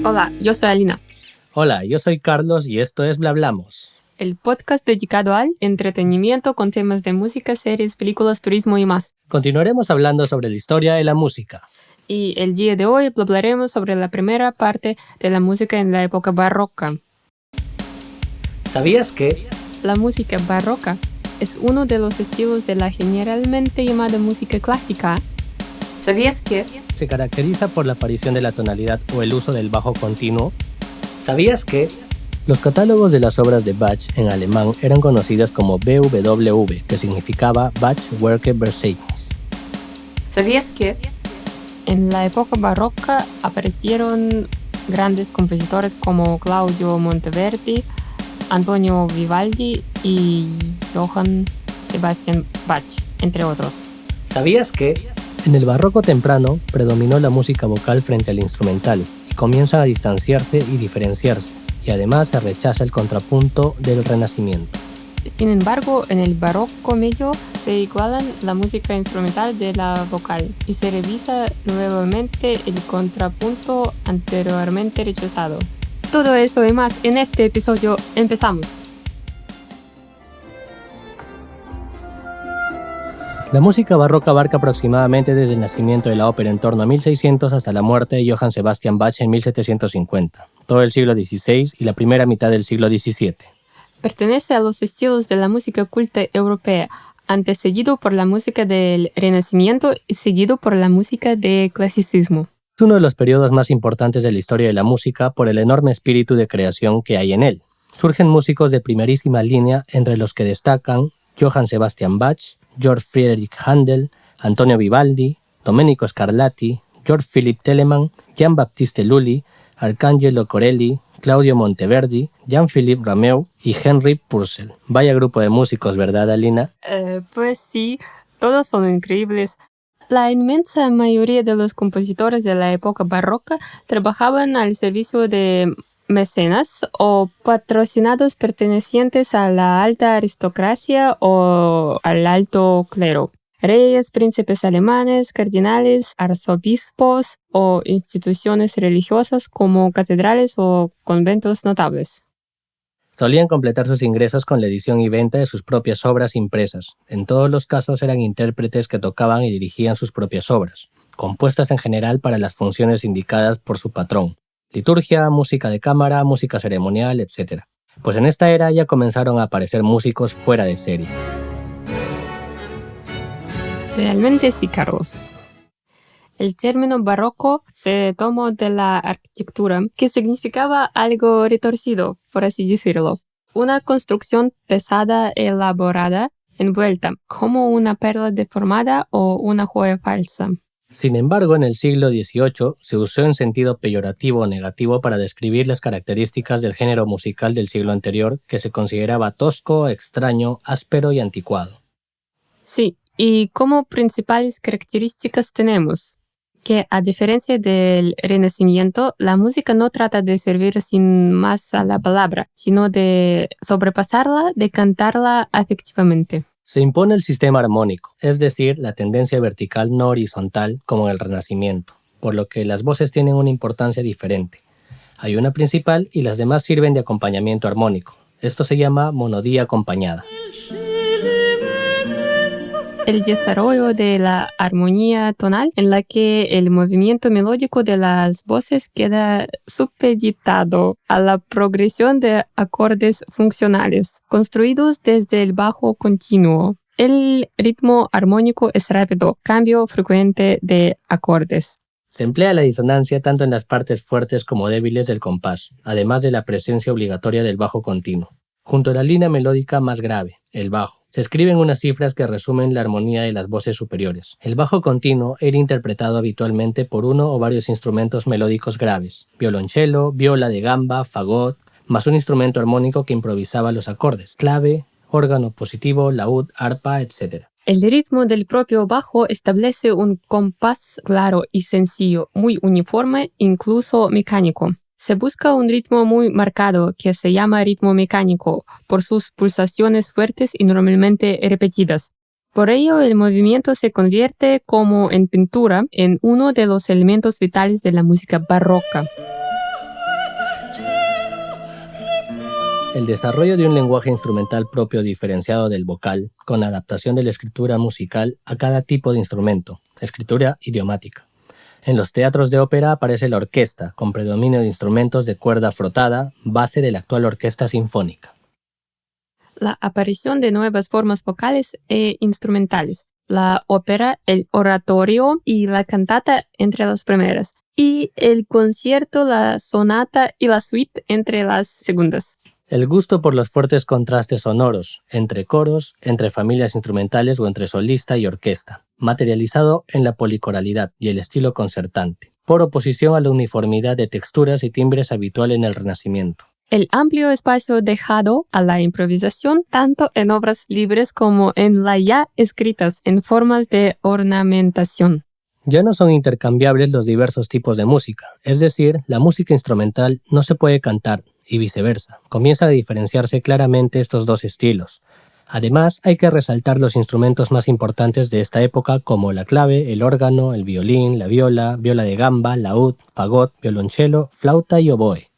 Hola, yo soy Alina. Hola, yo soy Carlos y esto es Blablamos, El podcast dedicado al entretenimiento con temas de música, series, películas, turismo y más. Continuaremos hablando sobre la historia de la música. Y el día de hoy hablaremos sobre la primera parte de la música en la época barroca. ¿Sabías que? La música barroca es uno de los estilos de la generalmente llamada música clásica. ¿Sabías que? Se caracteriza por la aparición de la tonalidad o el uso del bajo continuo. ¿Sabías que? Los catálogos de las obras de Bach en alemán eran conocidas como BWV, que significaba Bachwerke Versailles. ¿Sabías que? En la época barroca aparecieron grandes compositores como Claudio Monteverdi, Antonio Vivaldi y Johann Sebastian Bach, entre otros. ¿Sabías que? En el barroco temprano predominó la música vocal frente al instrumental y comienzan a distanciarse y diferenciarse, y además se rechaza el contrapunto del Renacimiento. Sin embargo, en el barroco medio se igualan la música instrumental de la vocal y se revisa nuevamente el contrapunto anteriormente rechazado. Todo eso y más en este episodio. Empezamos. La música barroca abarca aproximadamente desde el nacimiento de la ópera en torno a 1600 hasta la muerte de Johann Sebastian Bach en 1750, todo el siglo XVI y la primera mitad del siglo XVII. Pertenece a los estilos de la música culta europea, antecedido por la música del Renacimiento y seguido por la música del clasicismo. Es uno de los periodos más importantes de la historia de la música por el enorme espíritu de creación que hay en él. Surgen músicos de primerísima línea, entre los que destacan Johann Sebastian Bach, Georg Friedrich Händel, Antonio Vivaldi, Domenico Scarlatti, Georg Philipp Telemann, Jean-Baptiste Lully, Arcangelo Corelli, Claudio Monteverdi, Jean-Philippe Rameau y Henry Purcell. Vaya grupo de músicos, ¿verdad, Alina? Pues sí, todos son increíbles. La inmensa mayoría de los compositores de la época barroca trabajaban al servicio de mecenas o patrocinados pertenecientes a la alta aristocracia o al alto clero. Reyes, príncipes alemanes, cardenales, arzobispos o instituciones religiosas como catedrales o conventos notables. Solían completar sus ingresos con la edición y venta de sus propias obras impresas. En todos los casos eran intérpretes que tocaban y dirigían sus propias obras, compuestas en general para las funciones indicadas por su patrón: liturgia, música de cámara, música ceremonial, etc. Pues en esta era ya comenzaron a aparecer músicos fuera de serie. Realmente sí, Carlos. El término barroco se tomó de la arquitectura, que significaba algo retorcido, por así decirlo. Una construcción pesada, elaborada, envuelta, como una perla deformada o una joya falsa. Sin embargo, en el siglo XVIII se usó en sentido peyorativo o negativo para describir las características del género musical del siglo anterior, que se consideraba tosco, extraño, áspero y anticuado. Sí, y como principales características tenemos que, a diferencia del Renacimiento, la música no trata de servir sin más a la palabra, sino de sobrepasarla, de cantarla afectivamente. Se impone el sistema armónico, es decir, la tendencia vertical no horizontal como en el Renacimiento, por lo que las voces tienen una importancia diferente. Hay una principal y las demás sirven de acompañamiento armónico. Esto se llama monodía acompañada. El desarrollo de la armonía tonal, en la que el movimiento melódico de las voces queda supeditado a la progresión de acordes funcionales, construidos desde el bajo continuo. El ritmo armónico es rápido, cambio frecuente de acordes. Se emplea la disonancia tanto en las partes fuertes como débiles del compás, además de la presencia obligatoria del bajo continuo. Junto a la línea melódica más grave, el bajo, se escriben unas cifras que resumen la armonía de las voces superiores. El bajo continuo era interpretado habitualmente por uno o varios instrumentos melódicos graves: violonchelo, viola de gamba, fagot, más un instrumento armónico que improvisaba los acordes: clave, órgano positivo, laúd, arpa, etc. El ritmo del propio bajo establece un compás claro y sencillo, muy uniforme, incluso mecánico. Se busca un ritmo muy marcado que se llama ritmo mecánico por sus pulsaciones fuertes y normalmente repetidas. Por ello, el movimiento se convierte, como en pintura, en uno de los elementos vitales de la música barroca. El desarrollo de un lenguaje instrumental propio diferenciado del vocal, con adaptación de la escritura musical a cada tipo de instrumento, escritura idiomática. En los teatros de ópera aparece la orquesta, con predominio de instrumentos de cuerda frotada, base de la actual orquesta sinfónica. La aparición de nuevas formas vocales e instrumentales, la ópera, el oratorio y la cantata entre las primeras, y el concierto, la sonata y la suite entre las segundas. El gusto por los fuertes contrastes sonoros, entre coros, entre familias instrumentales o entre solista y orquesta, materializado en la policoralidad y el estilo concertante, por oposición a la uniformidad de texturas y timbres habitual en el Renacimiento. El amplio espacio dejado a la improvisación tanto en obras libres como en las ya escritas en formas de ornamentación. Ya no son intercambiables los diversos tipos de música, es decir, la música instrumental no se puede cantar y viceversa. Comienza a diferenciarse claramente estos dos estilos. Además, hay que resaltar los instrumentos más importantes de esta época como la clave, el órgano, el violín, la viola, viola de gamba, laúd, fagot, violonchelo, flauta y oboe.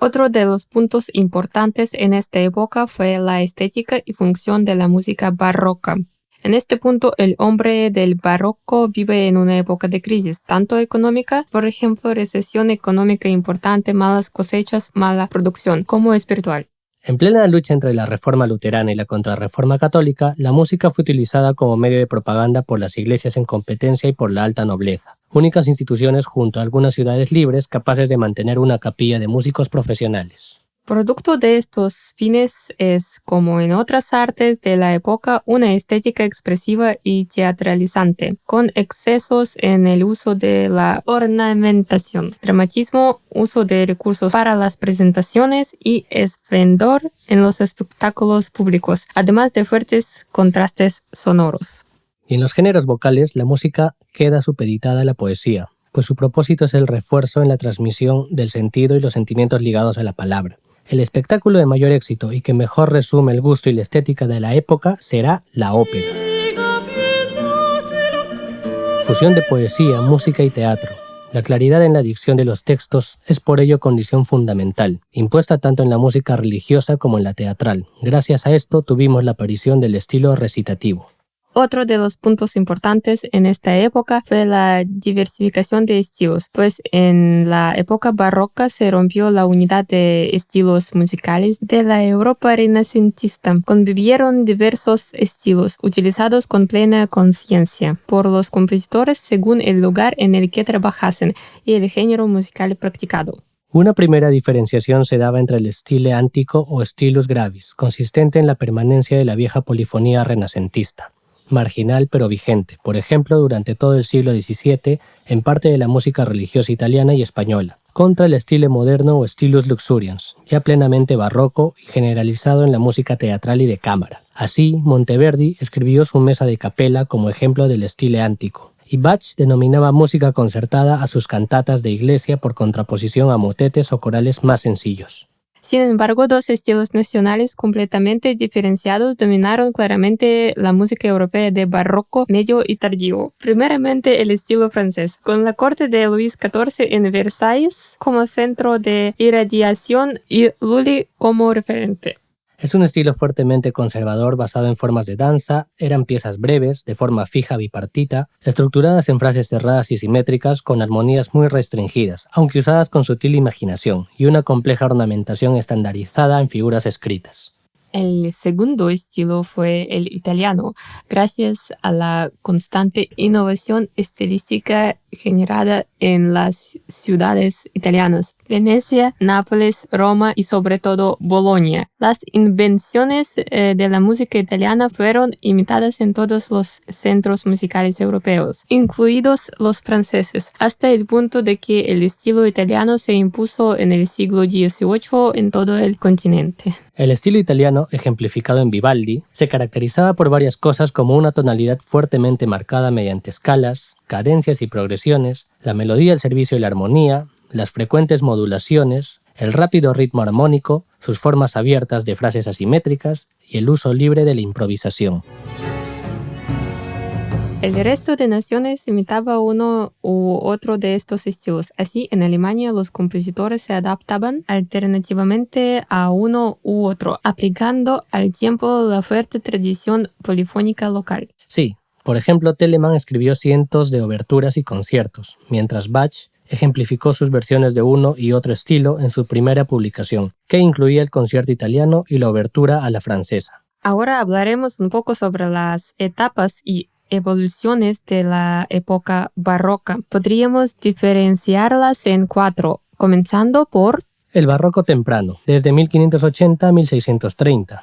Otro de los puntos importantes en esta época fue la estética y función de la música barroca. En este punto, el hombre del barroco vive en una época de crisis, tanto económica, por ejemplo, recesión económica importante, malas cosechas, mala producción, como espiritual. En plena lucha entre la reforma luterana y la contrarreforma católica, la música fue utilizada como medio de propaganda por las iglesias en competencia y por la alta nobleza, únicas instituciones junto a algunas ciudades libres capaces de mantener una capilla de músicos profesionales. Producto de estos fines es, como en otras artes de la época, una estética expresiva y teatralizante, con excesos en el uso de la ornamentación, dramatismo, uso de recursos para las presentaciones y esplendor en los espectáculos públicos, además de fuertes contrastes sonoros. Y en los géneros vocales, la música queda supeditada a la poesía, pues su propósito es el refuerzo en la transmisión del sentido y los sentimientos ligados a la palabra. El espectáculo de mayor éxito y que mejor resume el gusto y la estética de la época será la ópera. Fusión de poesía, música y teatro. La claridad en la dicción de los textos es por ello condición fundamental, impuesta tanto en la música religiosa como en la teatral. Gracias a esto tuvimos la aparición del estilo recitativo. Otro de los puntos importantes en esta época fue la diversificación de estilos, pues en la época barroca se rompió la unidad de estilos musicales de la Europa renacentista. Convivieron diversos estilos, utilizados con plena conciencia por los compositores según el lugar en el que trabajasen y el género musical practicado. Una primera diferenciación se daba entre el stile antico o stilus gravis, consistente en la permanencia de la vieja polifonía renacentista, marginal pero vigente, por ejemplo durante todo el siglo XVII en parte de la música religiosa italiana y española, contra el estilo moderno o stilus luxurians, ya plenamente barroco y generalizado en la música teatral y de cámara. Así, Monteverdi escribió su mesa de capella como ejemplo del estilo antico, y Bach denominaba música concertada a sus cantatas de iglesia por contraposición a motetes o corales más sencillos. Sin embargo, dos estilos nacionales completamente diferenciados dominaron claramente la música europea de barroco medio y tardío. Primeramente, el estilo francés, con la corte de Luis XIV en Versalles como centro de irradiación y Lully como referente. Es un estilo fuertemente conservador basado en formas de danza, eran piezas breves, de forma fija bipartita, estructuradas en frases cerradas y simétricas con armonías muy restringidas, aunque usadas con sutil imaginación, y una compleja ornamentación estandarizada en figuras escritas. El segundo estilo fue el italiano, gracias a la constante innovación estilística generada en las ciudades italianas, Venecia, Nápoles, Roma y sobre todo Bolonia. Las invenciones de la música italiana fueron imitadas en todos los centros musicales europeos, incluidos los franceses, hasta el punto de que el estilo italiano se impuso en el siglo XVIII en todo el continente. El estilo italiano, ejemplificado en Vivaldi, se caracterizaba por varias cosas como una tonalidad fuertemente marcada mediante escalas, cadencias y progresiones, la melodía al servicio de la armonía, las frecuentes modulaciones, el rápido ritmo armónico, sus formas abiertas de frases asimétricas y el uso libre de la improvisación. El resto de naciones imitaba uno u otro de estos estilos. Así, en Alemania los compositores se adaptaban alternativamente a uno u otro, aplicando al tiempo la fuerte tradición polifónica local. Sí, por ejemplo, Telemann escribió cientos de oberturas y conciertos, mientras Bach ejemplificó sus versiones de uno y otro estilo en su primera publicación, que incluía el concierto italiano y la obertura a la francesa. Ahora hablaremos un poco sobre las etapas y evoluciones de la época barroca. Podríamos diferenciarlas en 4, comenzando por el barroco temprano, desde 1580 a 1630.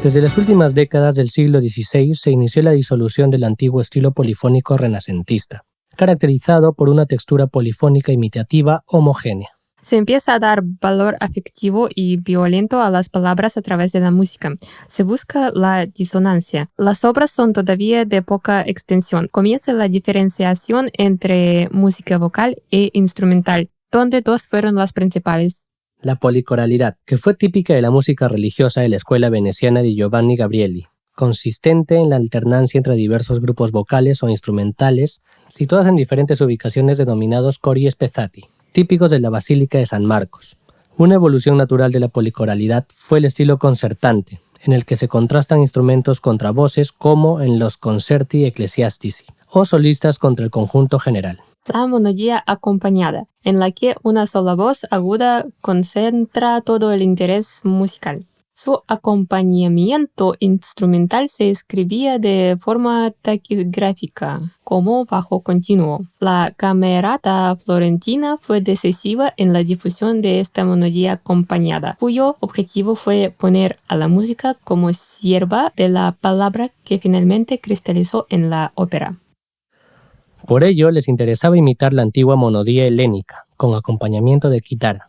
Desde las últimas décadas del siglo XVI se inició la disolución del antiguo estilo polifónico renacentista, caracterizado por una textura polifónica imitativa homogénea. Se empieza a dar valor afectivo y violento a las palabras a través de la música. Se busca la disonancia. Las obras son todavía de poca extensión. Comienza la diferenciación entre música vocal e instrumental, donde dos fueron las principales. La policoralidad, que fue típica de la música religiosa de la escuela veneciana de Giovanni Gabrieli, consistente en la alternancia entre diversos grupos vocales o instrumentales, situados en diferentes ubicaciones denominados cori e spezzati, típicos de la Basílica de San Marcos. Una evolución natural de la policoralidad fue el estilo concertante, en el que se contrastan instrumentos contra voces como en los concerti ecclesiastici, o solistas contra el conjunto general. La monodía acompañada, en la que una sola voz aguda concentra todo el interés musical. Su acompañamiento instrumental se escribía de forma taquigráfica, como bajo continuo. La camerata florentina fue decisiva en la difusión de esta monodía acompañada, cuyo objetivo fue poner a la música como sierva de la palabra que finalmente cristalizó en la ópera. Por ello, les interesaba imitar la antigua monodía helénica, con acompañamiento de guitarra.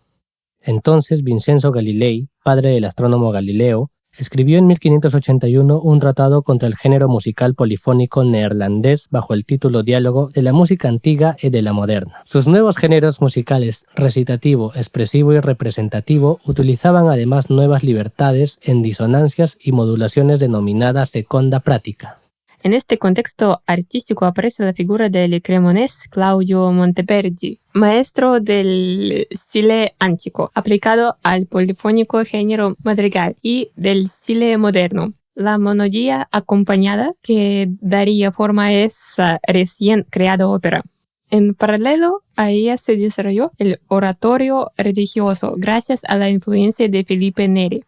Entonces, Vincenzo Galilei, padre del astrónomo Galileo, escribió en 1581 un tratado contra el género musical polifónico neerlandés bajo el título Diálogo de la música antigua y de la moderna. Sus nuevos géneros musicales, recitativo, expresivo y representativo, utilizaban además nuevas libertades en disonancias y modulaciones denominadas seconda pratica. En este contexto artístico aparece la figura del cremonés Claudio Monteverdi, maestro del stile antico, aplicado al polifónico género madrigal, y del stile moderno. La monodía acompañada que daría forma a esa recién creada ópera. En paralelo a ella se desarrolló el oratorio religioso gracias a la influencia de Felipe Neri.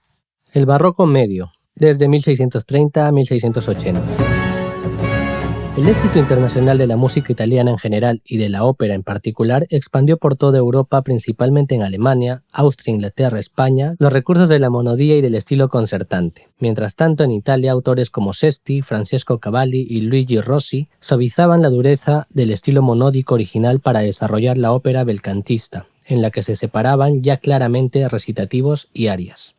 El barroco medio, desde 1630 a 1680. El éxito internacional de la música italiana en general y de la ópera en particular expandió por toda Europa, principalmente en Alemania, Austria, Inglaterra, España, los recursos de la monodía y del estilo concertante. Mientras tanto, en Italia, autores como Sesti, Francesco Cavalli y Luigi Rossi suavizaban la dureza del estilo monódico original para desarrollar la ópera belcantista, en la que se separaban ya claramente recitativos y arias.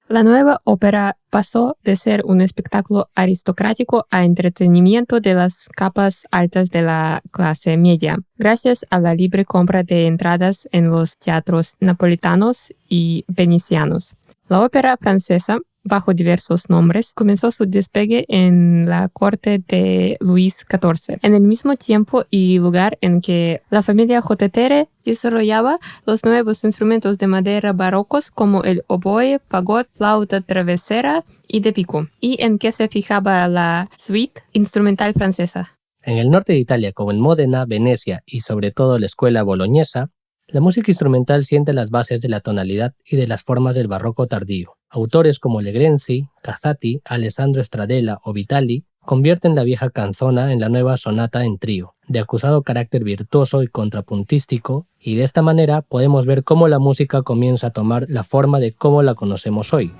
La nueva ópera pasó de ser un espectáculo aristocrático a entretenimiento de las capas altas de la clase media, gracias a la libre compra de entradas en los teatros napolitanos y venecianos. La ópera francesa, bajo diversos nombres, comenzó su despegue en la corte de Luis XIV, en el mismo tiempo y lugar en que la familia Hotteterre desarrollaba los nuevos instrumentos de madera barrocos como el oboe, fagot, flauta travesera y de pico, y en que se fijaba la suite instrumental francesa. En el norte de Italia, como en Módena, Venecia y sobre todo la escuela boloñesa, la música instrumental siente las bases de la tonalidad y de las formas del barroco tardío. Autores como Legrenzi, Casati, Alessandro Stradella o Vitali convierten la vieja canzona en la nueva sonata en trío, de acusado carácter virtuoso y contrapuntístico, y de esta manera podemos ver cómo la música comienza a tomar la forma de cómo la conocemos hoy,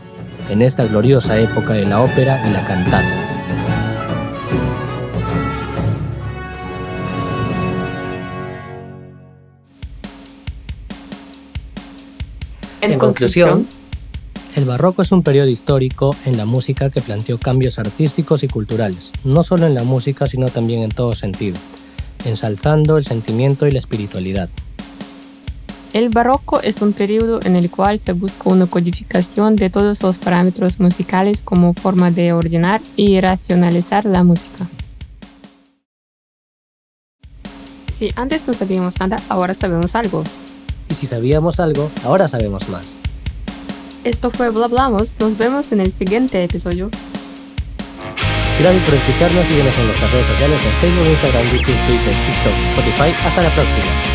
en esta gloriosa época de la ópera y la cantata. En conclusión, el barroco es un periodo histórico en la música que planteó cambios artísticos y culturales, no solo en la música sino también en todo sentido, ensalzando el sentimiento y la espiritualidad. El barroco es un periodo en el cual se busca una codificación de todos los parámetros musicales como forma de ordenar y racionalizar la música. Si antes no sabíamos nada, ahora sabemos algo. Y si sabíamos algo, ahora sabemos más. Esto fue Blablamos, nos vemos en el siguiente episodio. Gracias por escucharnos, síguenos en nuestras redes sociales en Facebook, Instagram, YouTube, Twitter, TikTok, Spotify. Hasta la próxima.